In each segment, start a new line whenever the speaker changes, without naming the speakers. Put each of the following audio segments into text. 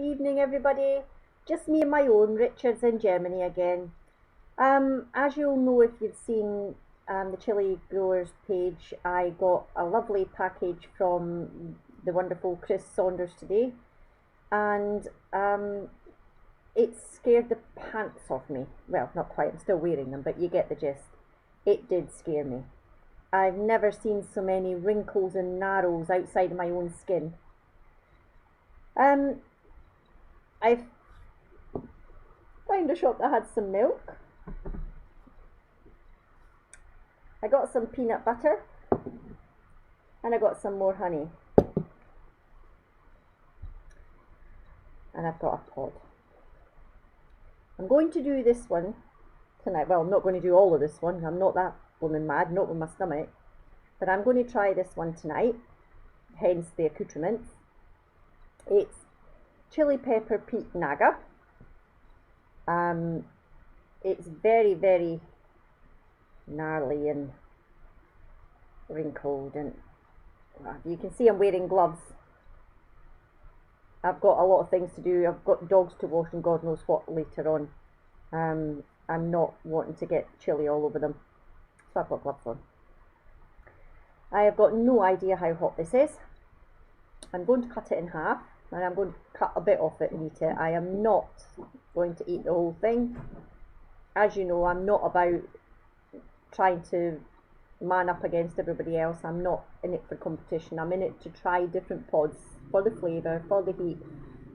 evening, everybody. Just me and my own. Richard's in Germany again. As you'll know if you've seen the Chili Growers page, I got a lovely package from the wonderful Chris Saunders today, and it scared the pants off me. Well, not quite, I'm still wearing them, but you get the gist. It did scare me. I've never seen so many wrinkles and narrows outside of my own skin. I found a shop that had some milk. I got some peanut butter and I got some more honey. And I've got a pod. I'm going to do this one tonight. Well, I'm not going to do all of this one. I'm not that blooming mad, not with my stomach. But I'm going to try this one tonight, hence the accoutrements. It's chili pepper peat Naga. It's very, very gnarly and wrinkled, and you can see I'm wearing gloves. I've got a lot of things to do. I've got dogs to wash and God knows what later on. I'm not wanting to get chili all over them, so I've got gloves on. I have got no idea how hot this is. I'm going to cut it in half, and I'm going to cut a bit off it and eat it. I am not going to eat the whole thing. As you know, I'm not about trying to man up against everybody else. I'm not in it for competition. I'm in it to try different pods for the flavour, for the heat,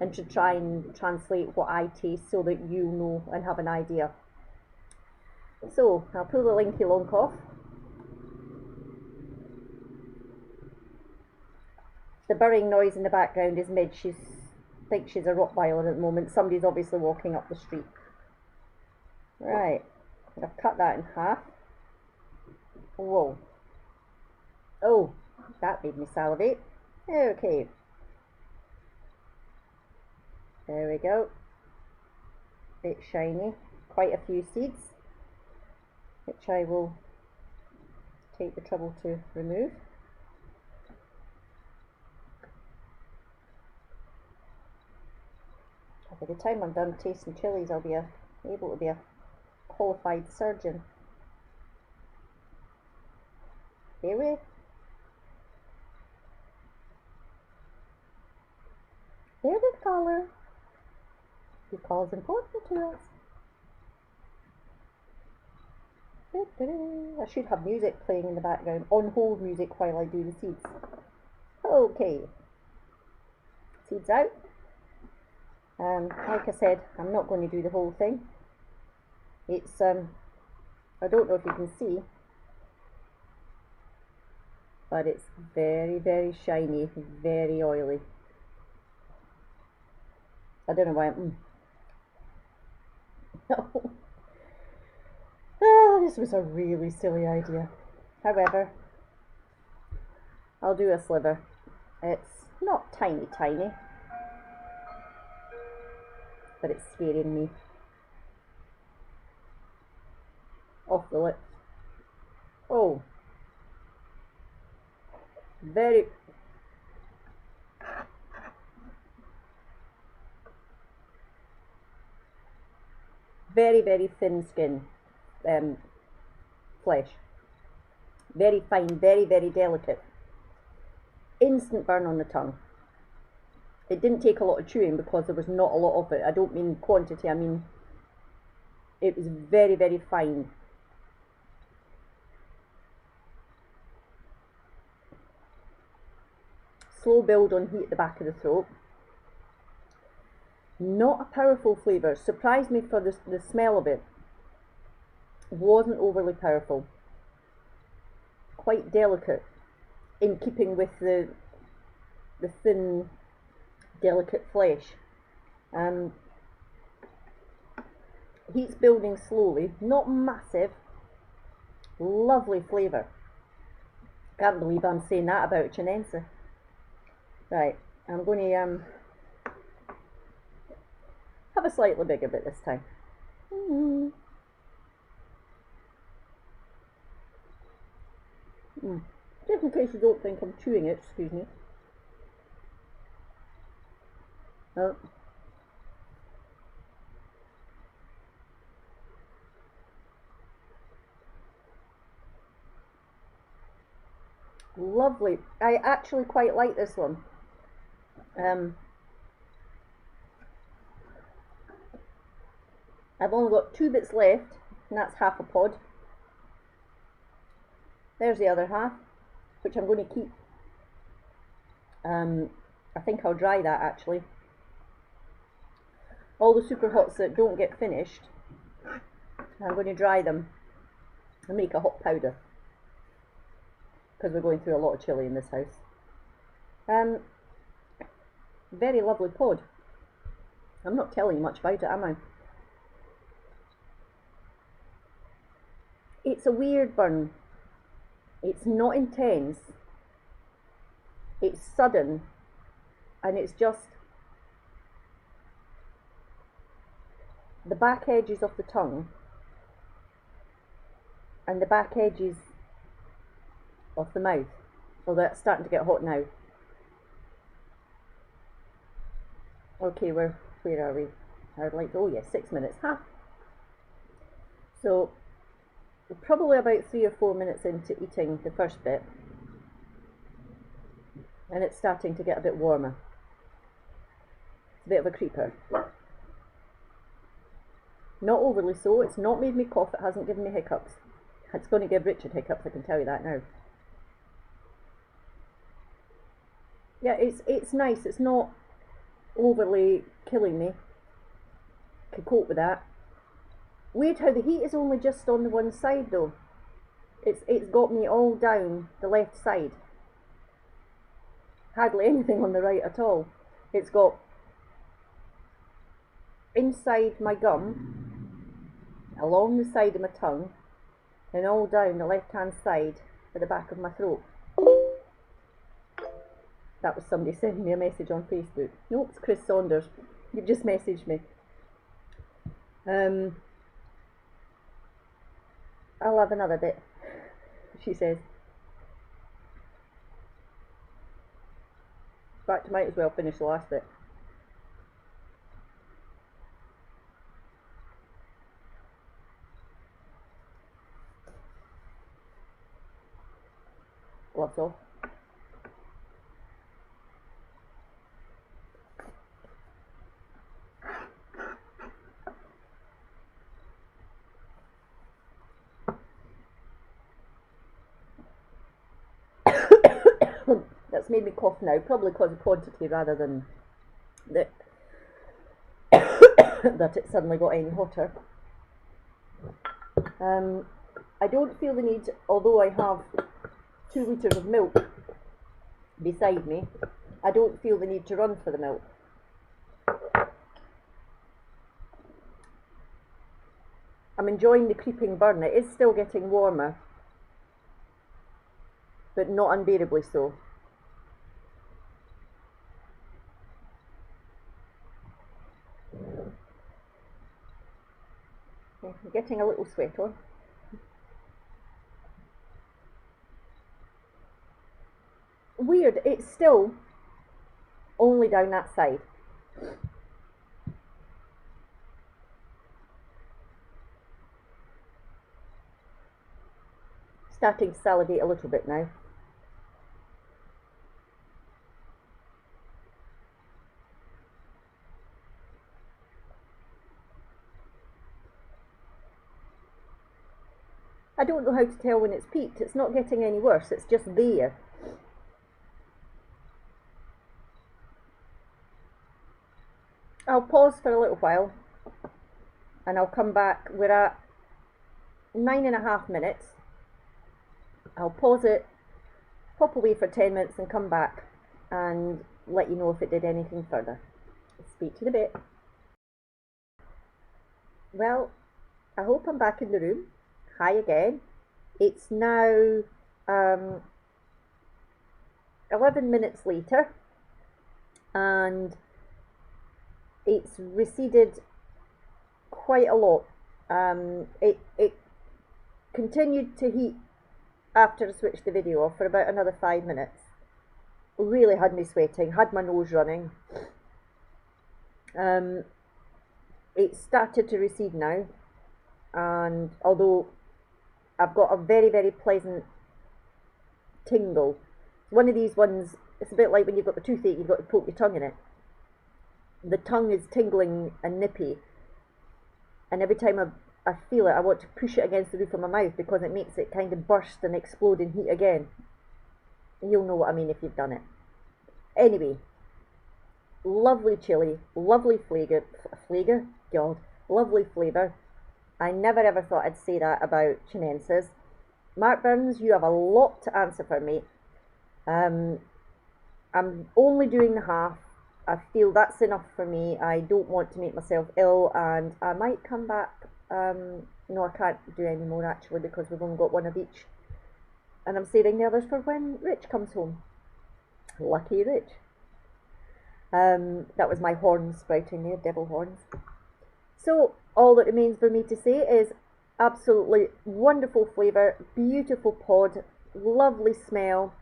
and to try and translate what I taste so that you know and have an idea. So I'll pull the linky lonk off. The burring noise in the background is Midge. She thinks she's a Rottweiler at the moment. Somebody's obviously walking up the street. Right, I've cut that in half. Whoa. Oh, that made me salivate. Okay. There we go. It's shiny. Quite a few seeds, which I will take the trouble to remove. By the time I'm done tasting chilies, I'll be able to be a qualified surgeon. Very colour, because important to us. I should have music playing in the background, on hold music while I do the seeds. Okay, seeds out. Like I said, I'm not going to do the whole thing. It's I don't know if you can see, but it's very, very shiny, very oily. I don't know why I'm no. This was a really silly idea. However, I'll do a sliver. It's not tiny, but it's scaring me. Off the lips. Oh, very thin skin, flesh, very fine, very delicate. Instant burn on the tongue. It didn't take a lot of chewing because there was not a lot of it. I don't mean quantity, I mean it was very fine. Slow build on heat at the back of the throat. Not a powerful flavour. Surprised me for the smell of it. Wasn't overly powerful. Quite delicate, in keeping with the thin, delicate flesh. Heat's building slowly. Not massive. Lovely flavour. Can't believe I'm saying that about Chinense. Right, I'm going to have a slightly bigger bit this time. Just in case you don't think I'm chewing it, excuse me. Oh, Lovely. I actually quite like this one. I've only got 2 bits left, and that's half a pod. There's the other half, which I'm going to keep. I think I'll dry that actually. All the super hots that don't get finished, I'm going to dry them and make a hot powder, because we're going through a lot of chilli in this house. Very lovely pod. I'm not telling you much about it, am I? It's a weird burn. It's not intense. It's sudden, and it's just the back edges of the tongue and the back edges of the mouth. Well, that's starting to get hot now. Okay, where are we? I'd like to, oh yes, 6 minutes. So we're probably about 3 or 4 minutes into eating the first bit, and it's starting to get a bit warmer. It's a bit of a creeper. Not overly so. It's not made me cough. It hasn't given me hiccups. It's going to give Richard hiccups, I can tell you that now. Yeah, it's nice. It's not overly killing me. Can cope with that. Weird how the heat is only just on the one side though. It's got me all down the left side. Hardly anything on the right at all. It's got inside my gum, along the side of my tongue, and all down the left hand side at the back of my throat. That was somebody sending me a message on Facebook. No, it's Chris Saunders. You've just messaged me. I'll have another bit, she says. In fact, I might as well finish the last bit. Gloves off. That's made me cough now, probably because of quantity rather than that that it suddenly got any hotter. I don't feel the need, although I have 2 litres of milk beside me, I don't feel the need to run for the milk. I'm enjoying the creeping burn. It is still getting warmer, but not unbearably so. I'm getting a little sweat on. Weird, it's still only down that side. Starting to salivate a little bit now. I don't know how to tell when it's peaked. It's not getting any worse, it's just there. I'll pause for a little while and I'll come back. We're at 9.5 minutes. I'll pause it, pop away for 10 minutes and come back and let you know if it did anything further. Speak to you in a bit. Well, I hope I'm back in the room. Hi again. It's now 11 minutes later and it's receded quite a lot. It continued to heat after I switched the video off for about another 5 minutes. Really had me sweating, had my nose running. It started to recede now, and although I've got a very, very pleasant tingle One of these ones, it's a bit like when you've got the toothache, you've got to poke your tongue in it. The tongue is tingling and nippy, and every time I feel it, I want to push it against the roof of my mouth because it makes it kind of burst and explode in heat again. You'll know what I mean if you've done it. Anyway, lovely chili, lovely flavour, God, lovely flavour. I never ever thought I'd say that about chinenses. Mark Burns, you have a lot to answer for, mate. I'm only doing the half. I feel that's enough for me. I don't want to make myself ill, and I might come back. No, I can't do any more actually because we've only got one of each. And I'm saving the others for when Rich comes home. Lucky Rich. That was my horns sprouting there, devil horns. So all that remains for me to say is absolutely wonderful flavour, beautiful pod, lovely smell,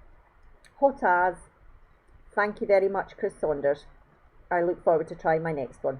hot as. Thank you very much, Chris Saunders. I look forward to trying my next one.